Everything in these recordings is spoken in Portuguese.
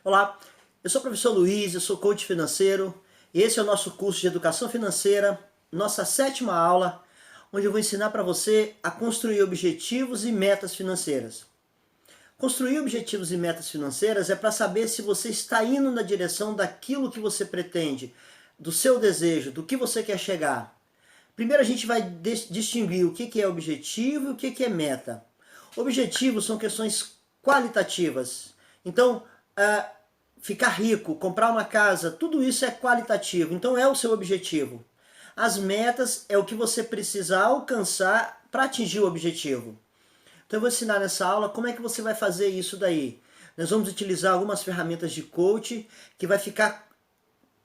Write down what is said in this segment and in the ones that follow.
Olá, eu sou o professor Luiz, eu sou coach financeiro e esse é o nosso curso de Educação Financeira, nossa 7ª aula, onde eu vou ensinar para você a construir objetivos e metas financeiras. Construir objetivos e metas financeiras é para saber se você está indo na direção daquilo que você pretende, do seu desejo, do que você quer chegar. Primeiro a gente vai distinguir o que é objetivo e o que é meta. Objetivos são questões qualitativas. Então, ficar rico, comprar uma casa, tudo isso é qualitativo, então é o seu objetivo. As metas é o que você precisa alcançar para atingir o objetivo. Então eu vou ensinar nessa aula como é que você vai fazer isso daí. Nós vamos utilizar algumas ferramentas de coach que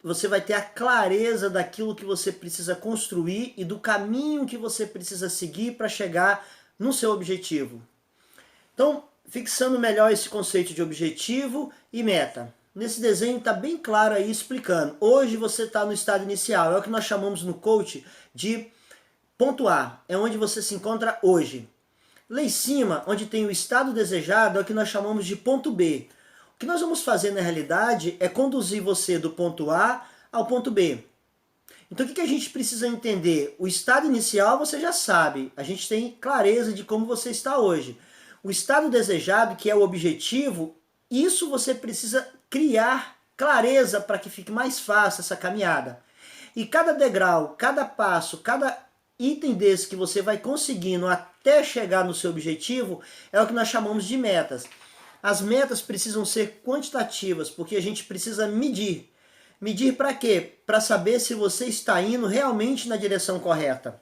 você vai ter a clareza daquilo que você precisa construir e do caminho que você precisa seguir para chegar no seu objetivo. Então, fixando melhor esse conceito de objetivo e meta. Nesse desenho está bem claro aí explicando. Hoje você está no estado inicial, é o que nós chamamos no coach de ponto A, é onde você se encontra hoje. Lá em cima, onde tem o estado desejado, é o que nós chamamos de ponto B. O que nós vamos fazer na realidade é conduzir você do ponto A ao ponto B. Então o que a gente precisa entender? O estado inicial você já sabe, a gente tem clareza de como você está hoje. O estado desejado, que é o objetivo, isso você precisa criar clareza para que fique mais fácil essa caminhada. E cada degrau, cada passo, cada item desse que você vai conseguindo até chegar no seu objetivo é o que nós chamamos de metas. As metas precisam ser quantitativas, porque a gente precisa medir. Medir para quê? Para saber se você está indo realmente na direção correta.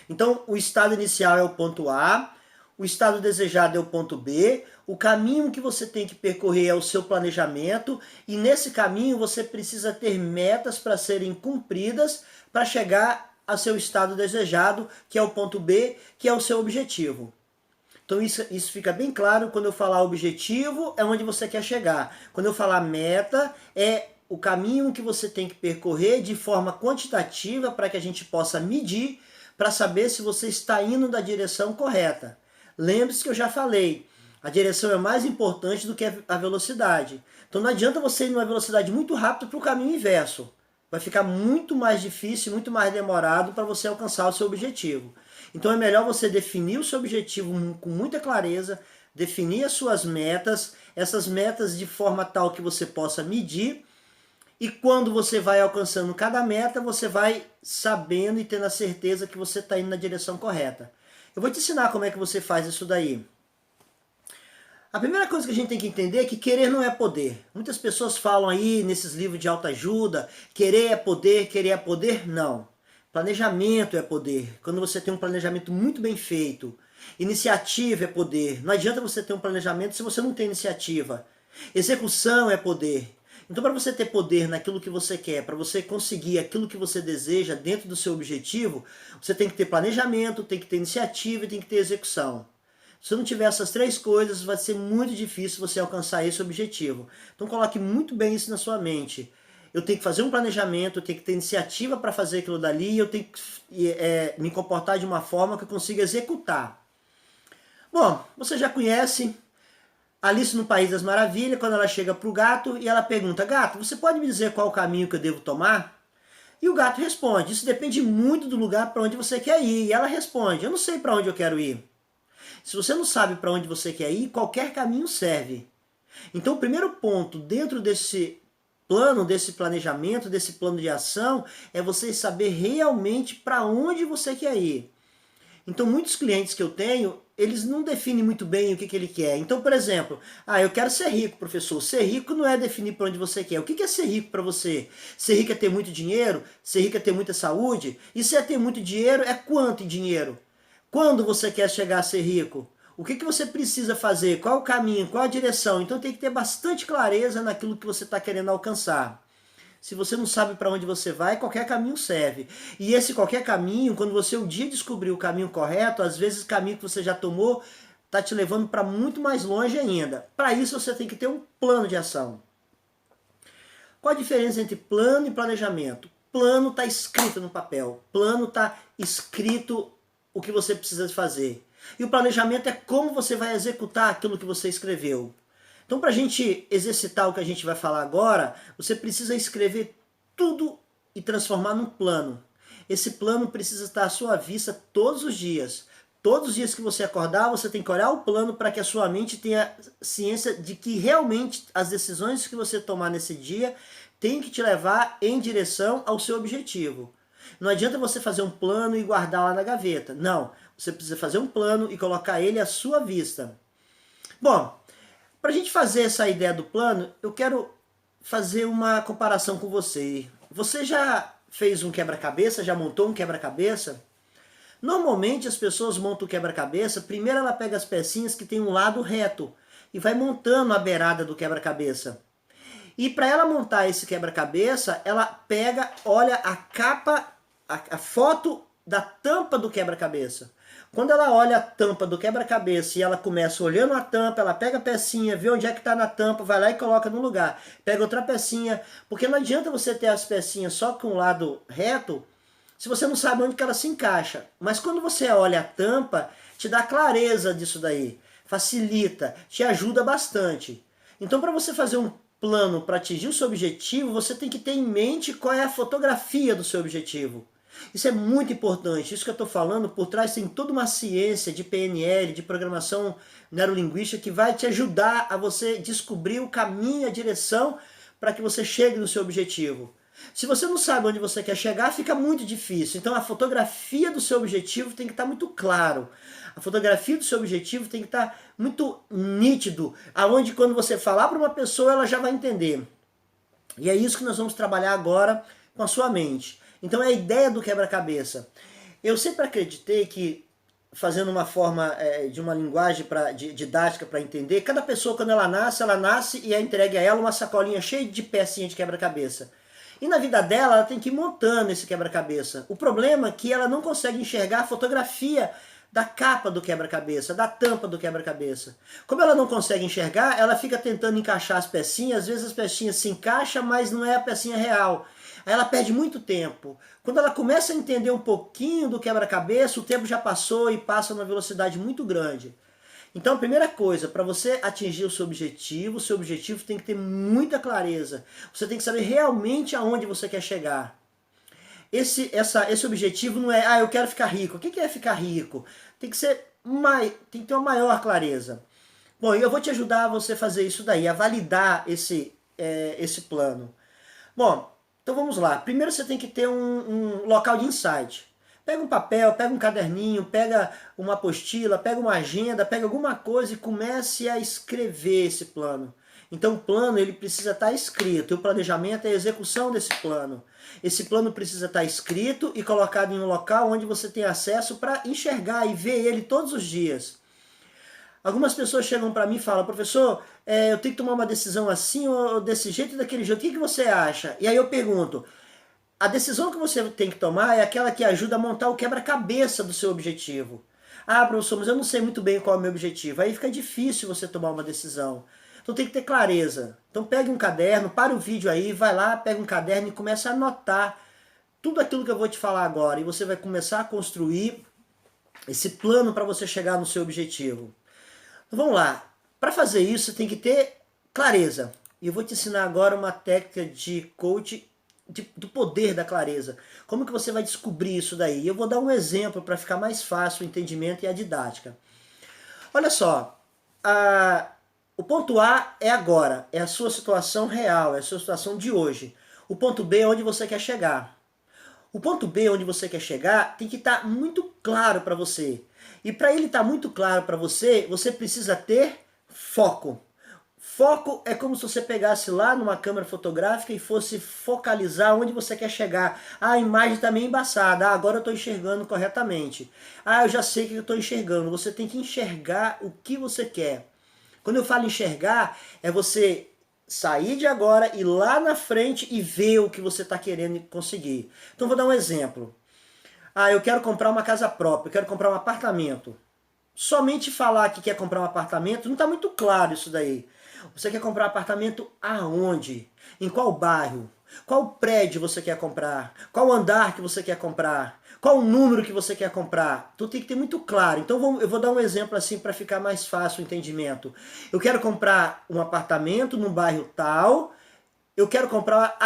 Então, o estado inicial é o ponto A, o estado desejado é o ponto B, o caminho que você tem que percorrer é o seu planejamento, e nesse caminho você precisa ter metas para serem cumpridas para chegar ao seu estado desejado, que é o ponto B, que é o seu objetivo. Então isso fica bem claro. Quando eu falar objetivo, é onde você quer chegar. Quando eu falar meta, é o caminho que você tem que percorrer de forma quantitativa para que a gente possa medir, para saber se você está indo na direção correta. Lembre-se que eu já falei, a direção é mais importante do que a velocidade. Então não adianta você ir numa velocidade muito rápida para o caminho inverso. Vai ficar muito mais difícil, muito mais demorado para você alcançar o seu objetivo. Então é melhor você definir o seu objetivo com muita clareza, definir as suas metas, essas metas de forma tal que você possa medir, e quando você vai alcançando cada meta, você vai sabendo e tendo a certeza que você está indo na direção correta. Eu vou te ensinar como é que você faz isso daí. A primeira coisa que a gente tem que entender é que querer não é poder. Muitas pessoas falam aí nesses livros de autoajuda, querer é poder, não. Planejamento é poder. Quando você tem um planejamento muito bem feito, iniciativa é poder. Não adianta você ter um planejamento se você não tem iniciativa. Execução é poder. Então, para você ter poder naquilo que você quer, para você conseguir aquilo que você deseja dentro do seu objetivo, você tem que ter planejamento, tem que ter iniciativa e tem que ter execução. Se não tiver essas três coisas, vai ser muito difícil você alcançar esse objetivo. Então coloque muito bem isso na sua mente. Eu tenho que fazer um planejamento, eu tenho que ter iniciativa para fazer aquilo dali, eu tenho que me comportar de uma forma que eu consiga executar. Bom, você já conhece Alice no País das Maravilhas, quando ela chega para o gato e ela pergunta: gato, você pode me dizer qual o caminho que eu devo tomar? E o gato responde: isso depende muito do lugar para onde você quer ir. E ela responde: eu não sei para onde eu quero ir. Se você não sabe para onde você quer ir, qualquer caminho serve. Então o primeiro ponto dentro desse plano, desse planejamento, desse plano de ação, é você saber realmente para onde você quer ir. Então muitos clientes que eu tenho, eles não definem muito bem o que ele quer. Então, por exemplo, eu quero ser rico, professor. Ser rico não é definir para onde você quer. O que é ser rico para você? Ser rico é ter muito dinheiro? Ser rico é ter muita saúde? E se é ter muito dinheiro, é quanto em dinheiro? Quando você quer chegar a ser rico? O que você precisa fazer? Qual o caminho? Qual a direção? Então tem que ter bastante clareza naquilo que você está querendo alcançar. Se você não sabe para onde você vai, qualquer caminho serve. E esse qualquer caminho, quando você um dia descobrir o caminho correto, às vezes o caminho que você já tomou está te levando para muito mais longe ainda. Para isso você tem que ter um plano de ação. Qual a diferença entre plano e planejamento? Plano está escrito no papel. Plano está escrito o que você precisa fazer. E o planejamento é como você vai executar aquilo que você escreveu. Então, para a gente exercitar o que a gente vai falar agora, você precisa escrever tudo e transformar num plano. Esse plano precisa estar à sua vista todos os dias. Todos os dias que você acordar, você tem que olhar o plano para que a sua mente tenha ciência de que realmente as decisões que você tomar nesse dia têm que te levar em direção ao seu objetivo. Não adianta você fazer um plano e guardar lá na gaveta. Não, você precisa fazer um plano e colocar ele à sua vista. Bom, para a gente fazer essa ideia do plano, eu quero fazer uma comparação com você. Você já fez um quebra-cabeça? Já montou um quebra-cabeça? Normalmente as pessoas montam o quebra-cabeça, primeiro ela pega as pecinhas que tem um lado reto e vai montando a beirada do quebra-cabeça. E para ela montar esse quebra-cabeça, ela pega, olha a capa, a foto da tampa do quebra-cabeça. Quando ela olha a tampa do quebra-cabeça e ela começa olhando a tampa, ela pega a pecinha, vê onde é que está na tampa, vai lá e coloca no lugar. Pega outra pecinha, porque não adianta você ter as pecinhas só com o lado reto, se você não sabe onde que ela se encaixa. Mas quando você olha a tampa, te dá clareza disso daí, facilita, te ajuda bastante. Então, para você fazer um plano para atingir o seu objetivo, você tem que ter em mente qual é a fotografia do seu objetivo. Isso é muito importante. Isso que eu estou falando, por trás tem toda uma ciência de PNL, de programação neurolinguística, que vai te ajudar a você descobrir o caminho, a direção para que você chegue no seu objetivo. Se você não sabe onde você quer chegar, fica muito difícil. Então a fotografia do seu objetivo tem que estar muito claro. A fotografia do seu objetivo tem que estar muito nítido, aonde quando você falar para uma pessoa, ela já vai entender. E é isso que nós vamos trabalhar agora com a sua mente. Então é a ideia do quebra-cabeça. Eu sempre acreditei que, fazendo uma forma de uma linguagem didática para entender, cada pessoa quando ela nasce e é entregue a ela uma sacolinha cheia de pecinhas de quebra-cabeça. E na vida dela, ela tem que ir montando esse quebra-cabeça. O problema é que ela não consegue enxergar a fotografia da capa do quebra-cabeça, da tampa do quebra-cabeça. Como ela não consegue enxergar, ela fica tentando encaixar as pecinhas, às vezes as pecinhas se encaixam, mas não é a pecinha real. Aí ela perde muito tempo. Quando ela começa a entender um pouquinho do quebra-cabeça, o tempo já passou e passa numa velocidade muito grande. Então a primeira coisa, para você atingir o seu objetivo tem que ter muita clareza. Você tem que saber realmente aonde você quer chegar. Esse objetivo não é, eu quero ficar rico. O que é ficar rico? Tem que ter uma maior clareza. Bom, eu vou te ajudar a você fazer isso daí, a validar esse plano. Bom, então vamos lá. Primeiro você tem que ter um local de insight. Pega um papel, pega um caderninho, pega uma apostila, pega uma agenda, pega alguma coisa e comece a escrever esse plano. Então o plano ele precisa estar escrito, o planejamento é a execução desse plano. Esse plano precisa estar escrito e colocado em um local onde você tem acesso para enxergar e ver ele todos os dias. Algumas pessoas chegam para mim e falam, professor, eu tenho que tomar uma decisão assim ou desse jeito ou daquele jeito, o que você acha? E aí eu pergunto, a decisão que você tem que tomar é aquela que ajuda a montar o quebra-cabeça do seu objetivo. Ah, professor, mas eu não sei muito bem qual é o meu objetivo. Aí fica difícil você tomar uma decisão. Então tem que ter clareza. Então pegue um caderno, para o vídeo aí, vai lá, pega um caderno e começa a anotar tudo aquilo que eu vou te falar agora. E você vai começar a construir esse plano para você chegar no seu objetivo. Então vamos lá. Para fazer isso, você tem que ter clareza. E eu vou te ensinar agora uma técnica de coach do poder da clareza. Como que você vai descobrir isso daí? Eu vou dar um exemplo para ficar mais fácil o entendimento e a didática. Olha só, o ponto A é agora, é a sua situação real, é a sua situação de hoje. O ponto B é onde você quer chegar. O ponto B, onde você quer chegar, tem que estar muito claro para você. E para ele estar muito claro para você, você precisa ter foco. Foco é como se você pegasse lá numa câmera fotográfica e fosse focalizar onde você quer chegar. A imagem está meio embaçada, agora eu estou enxergando corretamente. Eu já sei o que eu estou enxergando. Você tem que enxergar o que você quer. Quando eu falo enxergar, é você sair de agora, ir lá na frente e ver o que você está querendo conseguir. Então vou dar um exemplo. Eu quero comprar uma casa própria, eu quero comprar um apartamento. Somente falar que quer comprar um apartamento, não está muito claro isso daí. Você quer comprar um apartamento aonde? Em qual bairro? Qual prédio você quer comprar? Qual andar que você quer comprar? Qual o número que você quer comprar? Tu tem que ter muito claro. Então eu vou dar um exemplo assim para ficar mais fácil o entendimento. Eu quero comprar um apartamento num bairro tal, eu quero comprar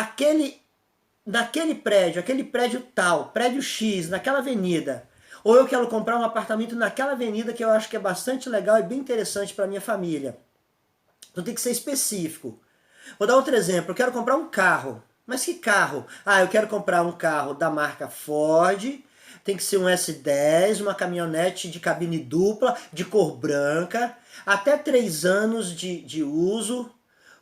naquele prédio, aquele prédio tal, prédio X, naquela avenida. Ou eu quero comprar um apartamento naquela avenida que eu acho que é bastante legal e bem interessante para minha família. Então tem que ser específico. Vou dar outro exemplo. Eu quero comprar um carro. Mas que carro? Ah, eu quero comprar um carro da marca Ford. Tem que ser um S10, uma caminhonete de cabine dupla, de cor branca, até 3 anos de uso,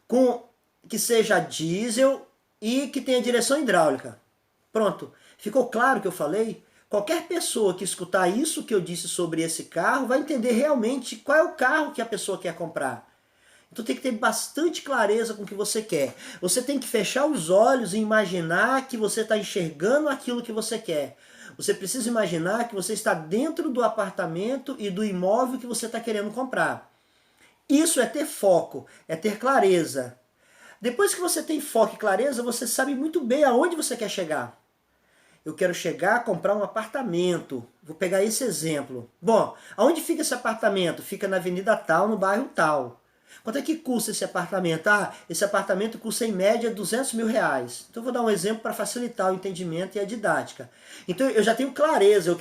com que seja diesel e que tenha direção hidráulica. Pronto. Ficou claro o que eu falei? Qualquer pessoa que escutar isso que eu disse sobre esse carro vai entender realmente qual é o carro que a pessoa quer comprar. Então tem que ter bastante clareza com o que você quer. Você tem que fechar os olhos e imaginar que você está enxergando aquilo que você quer. Você precisa imaginar que você está dentro do apartamento e do imóvel que você está querendo comprar. Isso é ter foco, é ter clareza. Depois que você tem foco e clareza, você sabe muito bem aonde você quer chegar. Eu quero chegar a comprar um apartamento. Vou pegar esse exemplo. Bom, aonde fica esse apartamento? Fica na avenida tal, no bairro tal. Quanto é que custa esse apartamento? Ah, esse apartamento custa em média 200 mil reais. Então eu vou dar um exemplo para facilitar o entendimento e a didática. Então eu já tenho clareza,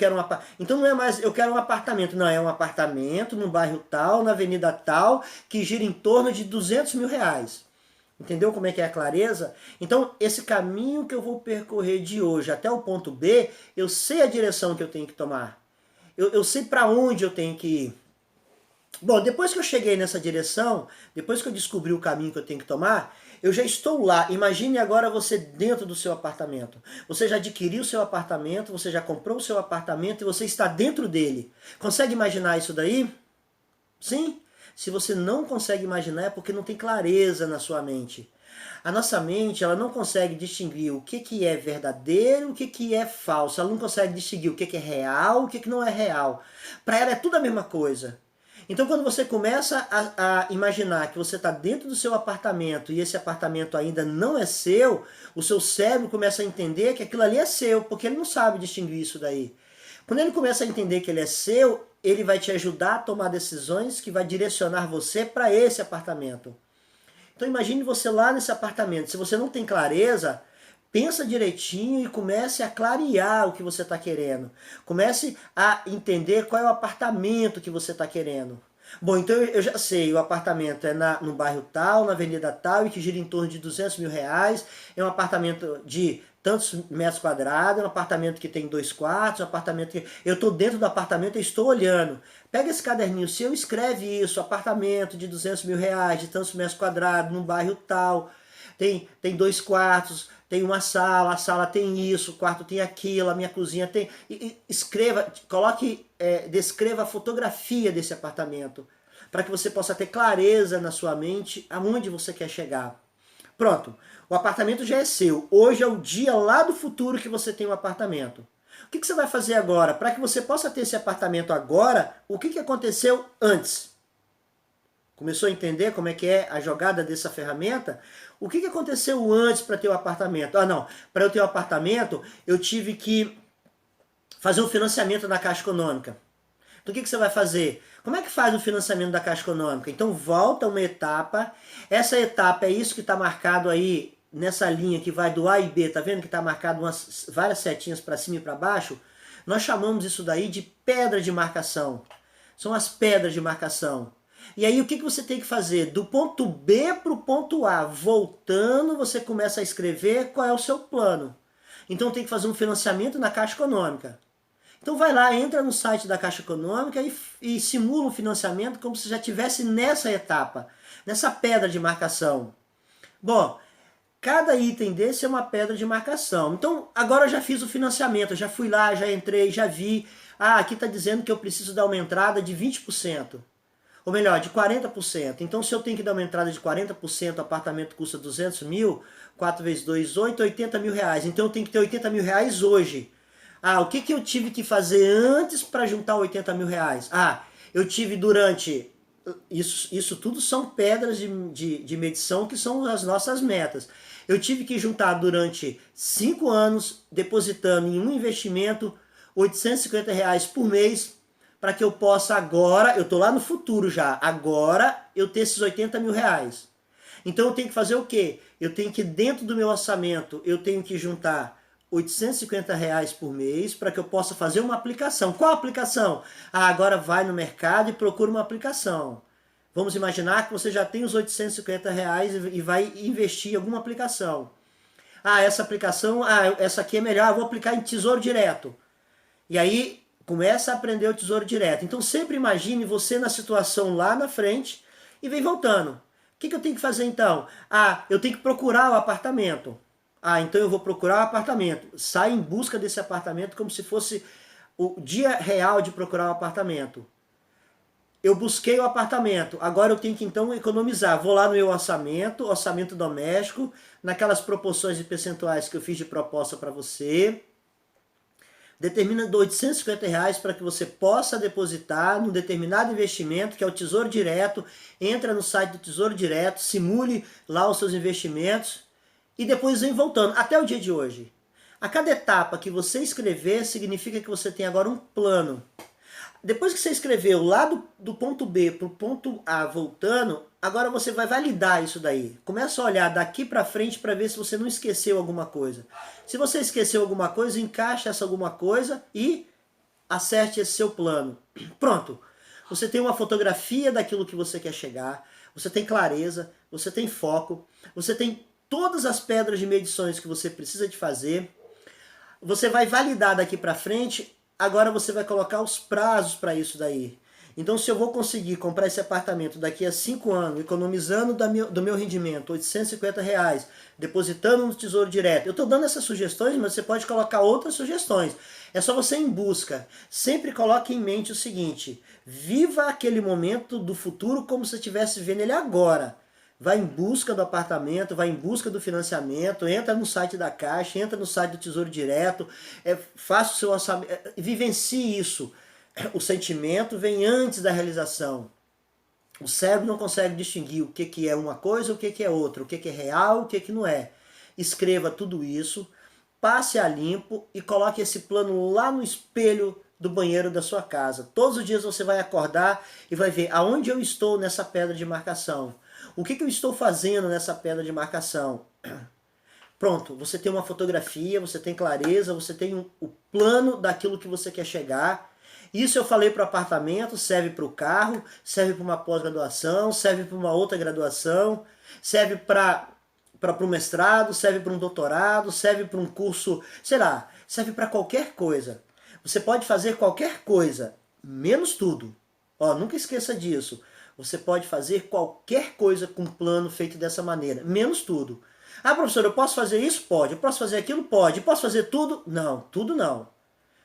então não é mais eu quero um apartamento, não, é um apartamento no bairro tal, na avenida tal, que gira em torno de 200 mil reais. Entendeu como é que é a clareza? Então, esse caminho que eu vou percorrer de hoje até o ponto B, eu sei a direção que eu tenho que tomar. Eu sei para onde eu tenho que ir. Bom, depois que eu cheguei nessa direção, depois que eu descobri o caminho que eu tenho que tomar, eu já estou lá. Imagine agora você dentro do seu apartamento. Você já adquiriu o seu apartamento, você já comprou o seu apartamento e você está dentro dele. Consegue imaginar isso daí? Sim? Se você não consegue imaginar é porque não tem clareza na sua mente. A nossa mente, ela não consegue distinguir o que é verdadeiro, o que é falso. Ela não consegue distinguir o que é real, o que não é real. Para ela é tudo a mesma coisa. Então quando você começa a imaginar que você está dentro do seu apartamento e esse apartamento ainda não é seu, o seu cérebro começa a entender que aquilo ali é seu, porque ele não sabe distinguir isso daí. Quando ele começa a entender que ele é seu, ele vai te ajudar a tomar decisões que vai direcionar você para esse apartamento. Então imagine você lá nesse apartamento. Se você não tem clareza, pensa direitinho e comece a clarear o que você está querendo. Comece a entender qual é o apartamento que você está querendo. Bom, então eu já sei, o apartamento é no bairro tal, na avenida tal, e que gira em torno de 200 mil reais. É um apartamento de tantos metros quadrados, é um apartamento que tem 2 quartos, um apartamento que... Eu estou dentro do apartamento e estou olhando. Pega esse caderninho seu e escreve isso, apartamento de 200 mil reais, de tantos metros quadrados, num bairro tal. Tem 2 quartos, tem uma sala, a sala tem isso, o quarto tem aquilo, a minha cozinha tem... escreva, descreva a fotografia desse apartamento, para que você possa ter clareza na sua mente aonde você quer chegar. Pronto, o apartamento já é seu. Hoje é o dia lá do futuro que você tem um apartamento. O que você vai fazer agora? Para que você possa ter esse apartamento agora, o que aconteceu antes? Começou a entender como é que é a jogada dessa ferramenta? O que aconteceu antes para ter o apartamento? Ah, não. Para eu ter o apartamento, eu tive que fazer um financiamento na Caixa Econômica. Então o que você vai fazer? Como é que faz o financiamento da Caixa Econômica? Então volta uma etapa. Essa etapa é isso que está marcado aí nessa linha que vai do A e B. Tá vendo que está marcado várias setinhas para cima e para baixo? Nós chamamos isso daí de pedra de marcação. São as pedras de marcação. E aí o que você tem que fazer? Do ponto B para o ponto A, voltando, você começa a escrever qual é o seu plano. Então tem que fazer um financiamento na Caixa Econômica. Então vai lá, entra no site da Caixa Econômica e simula um financiamento como se já estivesse nessa etapa, nessa pedra de marcação. Bom, cada item desse é uma pedra de marcação. Então agora eu já fiz o financiamento, eu já fui lá, já entrei, já vi. Ah, aqui está dizendo que eu preciso dar uma entrada de 20%. Ou melhor, de 40%. Então se eu tenho que dar uma entrada de 40%, o apartamento custa 200 mil, 4 vezes 2, 8, 80 mil reais. Então eu tenho que ter 80 mil reais hoje. Ah, o que eu tive que fazer antes para juntar 80 mil reais? Ah, eu tive durante isso tudo são pedras de medição que são as nossas metas. Eu tive que juntar durante 5 anos, depositando em um investimento R$ 850 por mês, para que eu possa agora, eu estou lá no futuro já, agora eu ter esses R$ 80.000. Então eu tenho que fazer o quê? Eu tenho que, dentro do meu orçamento, eu tenho que juntar R$ 850 por mês para que eu possa fazer uma aplicação. Qual aplicação? Agora vai no mercado e procura uma aplicação. Vamos imaginar que você já tem os R$ 850 e vai investir em alguma aplicação. Essa aplicação, essa aqui é melhor, eu vou aplicar em Tesouro Direto. E aí começa a aprender o Tesouro Direto. Então sempre imagine você na situação lá na frente e vem voltando. O que eu tenho que fazer então? Eu tenho que procurar o apartamento. Então eu vou procurar o apartamento. Sai em busca desse apartamento como se fosse o dia real de procurar o apartamento. Eu busquei o apartamento, agora eu tenho que então economizar. Vou lá no meu orçamento doméstico, naquelas proporções e percentuais que eu fiz de proposta para você. Determina R$ 850 para que você possa depositar num determinado investimento, que é o Tesouro Direto. Entra no site do Tesouro Direto, simule lá os seus investimentos e depois vem voltando até o dia de hoje. A cada etapa que você escrever, significa que você tem agora um plano. Depois que você escreveu lá do ponto B para o ponto A voltando, agora você vai validar isso daí. Começa a olhar daqui para frente para ver se você não esqueceu alguma coisa. Se você esqueceu alguma coisa, encaixa essa alguma coisa e acerte esse seu plano. Pronto. Você tem uma fotografia daquilo que você quer chegar, você tem clareza, você tem foco, você tem todas as pedras de medições que você precisa de fazer. Você vai validar daqui para frente. Agora você vai colocar os prazos para isso daí. Então, se eu vou conseguir comprar esse apartamento daqui a 5 anos, economizando do meu rendimento R$ 850, depositando no Tesouro Direto. Eu estou dando essas sugestões, mas você pode colocar outras sugestões. É só você ir em busca. Sempre coloque em mente o seguinte: viva aquele momento do futuro como se você estivesse vivendo ele agora. Vai em busca do apartamento, vai em busca do financiamento, entra no site da Caixa, entra no site do Tesouro Direto, faça o seu orçamento, vivencie isso. O sentimento vem antes da realização. O cérebro não consegue distinguir o que é uma coisa, o que é outra, o que é real, o que não é. Escreva tudo isso, passe a limpo e coloque esse plano lá no espelho do banheiro da sua casa. Todos os dias você vai acordar e vai ver aonde eu estou nessa pedra de marcação. O que eu estou fazendo nessa pedra de marcação? Pronto, você tem uma fotografia, você tem clareza, você tem o plano daquilo que você quer chegar. Isso eu falei para o apartamento, serve para o carro, serve para uma pós-graduação, serve para uma outra graduação, serve para o mestrado, serve para um doutorado, serve para um curso, sei lá, serve para qualquer coisa. Você pode fazer qualquer coisa, menos tudo. Nunca esqueça disso. Você pode fazer qualquer coisa com um plano feito dessa maneira, menos tudo. Professor, eu posso fazer isso? Pode. Eu posso fazer aquilo? Pode. Eu posso fazer tudo? Não, tudo não.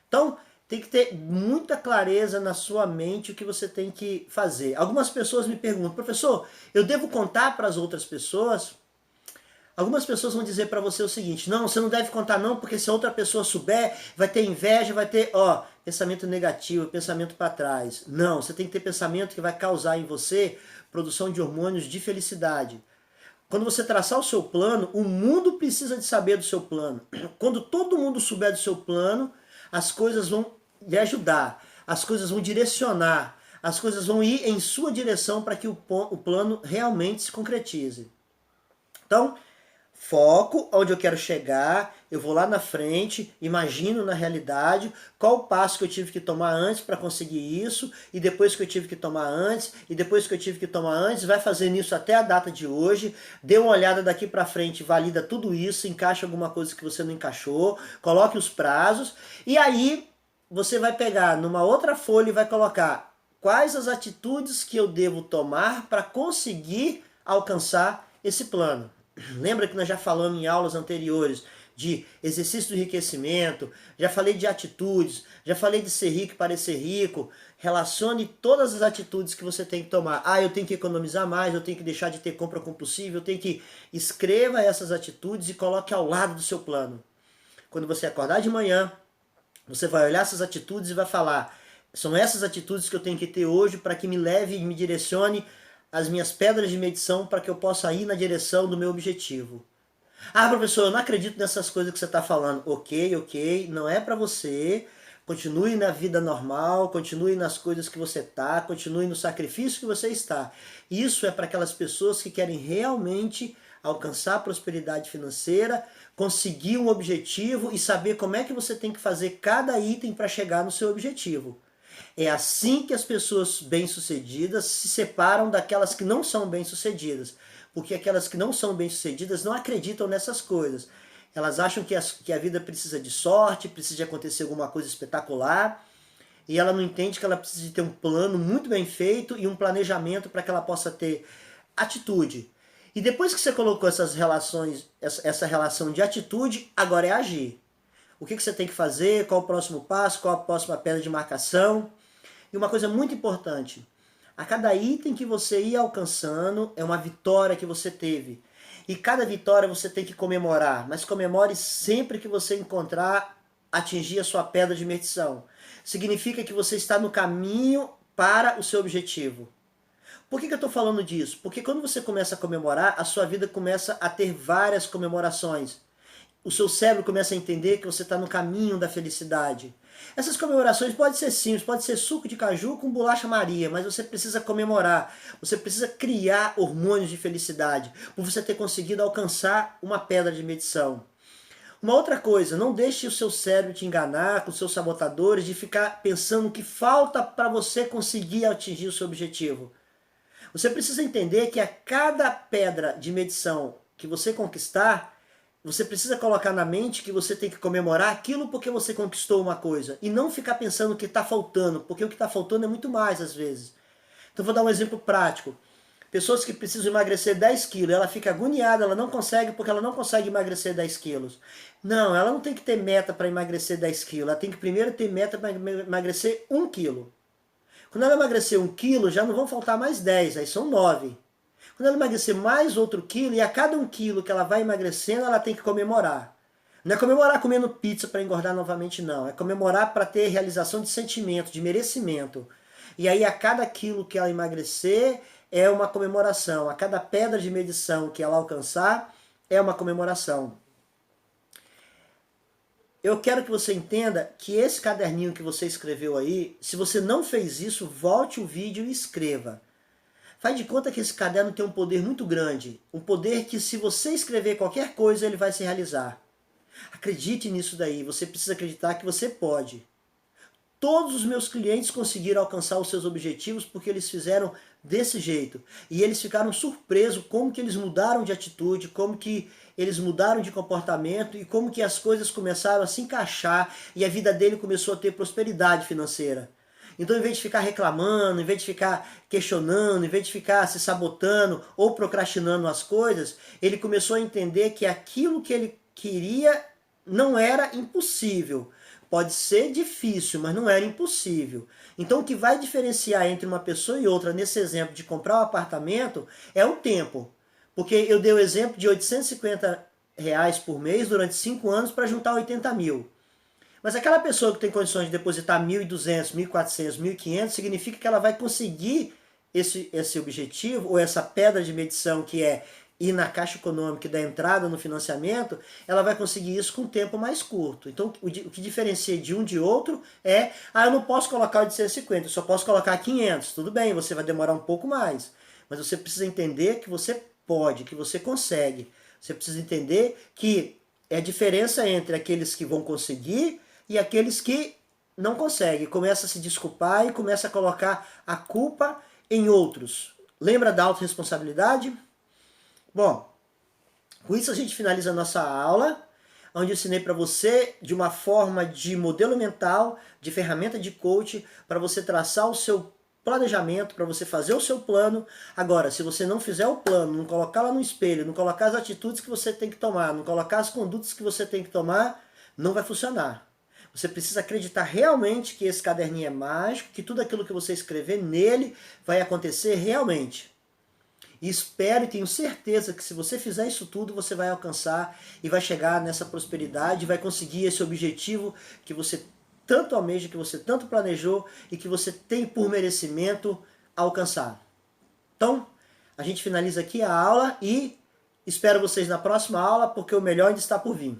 Então, tem que ter muita clareza na sua mente o que você tem que fazer. Algumas pessoas me perguntam: professor, eu devo contar para as outras pessoas? Algumas pessoas vão dizer para você o seguinte: não, você não deve contar não, porque se a outra pessoa souber, vai ter inveja, vai ter, pensamento negativo, pensamento para trás. Não, você tem que ter pensamento que vai causar em você produção de hormônios de felicidade. Quando você traçar o seu plano, o mundo precisa de saber do seu plano. Quando todo mundo souber do seu plano, as coisas vão lhe ajudar, as coisas vão direcionar, as coisas vão ir em sua direção para que o plano realmente se concretize. Então, foco onde eu quero chegar, eu vou lá na frente, imagino na realidade qual o passo que eu tive que tomar antes para conseguir isso, e depois que eu tive que tomar antes, e depois que eu tive que tomar antes, vai fazendo isso até a data de hoje, dê uma olhada daqui para frente, valida tudo isso, encaixa alguma coisa que você não encaixou, coloque os prazos, e aí você vai pegar numa outra folha e vai colocar quais as atitudes que eu devo tomar para conseguir alcançar esse plano. Lembra que nós já falamos em aulas anteriores de exercício do enriquecimento, já falei de atitudes, já falei de ser rico e parecer rico. Relacione todas as atitudes que você tem que tomar. Eu tenho que economizar mais, eu tenho que deixar de ter compra compulsiva, eu tenho que... Escreva essas atitudes e coloque ao lado do seu plano. Quando você acordar de manhã, você vai olhar essas atitudes e vai falar: São essas atitudes que eu tenho que ter hoje para que me leve e me direcione as minhas pedras de medição para que eu possa ir na direção do meu objetivo. Ah, professor, eu não acredito nessas coisas que você está falando. Ok, ok, não é para você. Continue na vida normal, continue nas coisas que você está, continue no sacrifício que você está. Isso é para aquelas pessoas que querem realmente alcançar a prosperidade financeira, conseguir um objetivo e saber como é que você tem que fazer cada item para chegar no seu objetivo. É assim que as pessoas bem-sucedidas se separam daquelas que não são bem-sucedidas. Porque aquelas que não são bem-sucedidas não acreditam nessas coisas. Elas acham que a vida precisa de sorte, precisa de acontecer alguma coisa espetacular, e ela não entende que ela precisa de ter um plano muito bem feito e um planejamento para que ela possa ter atitude. E depois que você colocou essas relações, essa relação de atitude, agora é agir. O que você tem que fazer, qual o próximo passo, qual a próxima pedra de marcação. E uma coisa muito importante, a cada item que você ia alcançando é uma vitória que você teve. E cada vitória você tem que comemorar, mas comemore sempre que você encontrar, atingir a sua pedra de medição. Significa que você está no caminho para o seu objetivo. Por que eu estou falando disso? Porque quando você começa a comemorar, a sua vida começa a ter várias comemorações. O seu cérebro começa a entender que você está no caminho da felicidade. Essas comemorações podem ser simples, pode ser suco de caju com bolacha Maria, mas você precisa comemorar, você precisa criar hormônios de felicidade, por você ter conseguido alcançar uma pedra de medição. Uma outra coisa, não deixe o seu cérebro te enganar com seus sabotadores de ficar pensando que falta para você conseguir atingir o seu objetivo. Você precisa entender que a cada pedra de medição que você conquistar, você precisa colocar na mente que você tem que comemorar aquilo porque você conquistou uma coisa. E não ficar pensando que está faltando, porque o que está faltando é muito mais às vezes. Então vou dar um exemplo prático. Pessoas que precisam emagrecer 10 quilos, ela fica agoniada, ela não consegue porque ela não consegue emagrecer 10 quilos. Não, ela não tem que ter meta para emagrecer 10 quilos, ela tem que primeiro ter meta para emagrecer 1 quilo. Quando ela emagrecer 1 quilo, já não vão faltar mais 10, aí são 9. Quando ela emagrecer mais outro quilo, e a cada 1 quilo que ela vai emagrecendo, ela tem que comemorar. Não é comemorar comendo pizza para engordar novamente, não. É comemorar para ter realização de sentimento, de merecimento. E aí a cada quilo que ela emagrecer, é uma comemoração. A cada pedra de medição que ela alcançar, é uma comemoração. Eu quero que você entenda que esse caderninho que você escreveu aí, se você não fez isso, volte o vídeo e escreva. Faz de conta que esse caderno tem um poder muito grande. Um poder que se você escrever qualquer coisa, ele vai se realizar. Acredite nisso daí, você precisa acreditar que você pode. Todos os meus clientes conseguiram alcançar os seus objetivos porque eles fizeram desse jeito. E eles ficaram surpresos como que eles mudaram de atitude, como que eles mudaram de comportamento e como que as coisas começaram a se encaixar e a vida dele começou a ter prosperidade financeira. Então, em vez de ficar reclamando, em vez de ficar questionando, em vez de ficar se sabotando ou procrastinando as coisas, ele começou a entender que aquilo que ele queria não era impossível. Pode ser difícil, mas não era impossível. Então o que vai diferenciar entre uma pessoa e outra, nesse exemplo de comprar um apartamento, é o tempo. Porque eu dei o exemplo de R$ 850 por mês durante 5 anos para juntar 80 mil. Mas aquela pessoa que tem condições de depositar 1.200, 1.400, 1.500, significa que ela vai conseguir esse objetivo, ou essa pedra de medição que é ir na Caixa Econômica e dar entrada no financiamento, ela vai conseguir isso com um tempo mais curto. Então, o que diferencia de um de outro é, eu não posso colocar 850, eu só posso colocar 500. Tudo bem, você vai demorar um pouco mais, mas você precisa entender que você pode, que você consegue. Você precisa entender que é a diferença entre aqueles que vão conseguir e aqueles que não conseguem. Começa a se desculpar e começa a colocar a culpa em outros. Lembra da autorresponsabilidade? Bom, com isso a gente finaliza a nossa aula, onde eu ensinei para você de uma forma de modelo mental, de ferramenta de coach, para você traçar o seu planejamento, para você fazer o seu plano. Agora, se você não fizer o plano, não colocar lá no espelho, não colocar as atitudes que você tem que tomar, não colocar as condutas que você tem que tomar, não vai funcionar. Você precisa acreditar realmente que esse caderninho é mágico, que tudo aquilo que você escrever nele vai acontecer realmente. E espero e tenho certeza que se você fizer isso tudo, você vai alcançar e vai chegar nessa prosperidade, vai conseguir esse objetivo que você tanto almeja, que você tanto planejou e que você tem por merecimento alcançar. Então, a gente finaliza aqui a aula e espero vocês na próxima aula, porque o melhor ainda está por vir.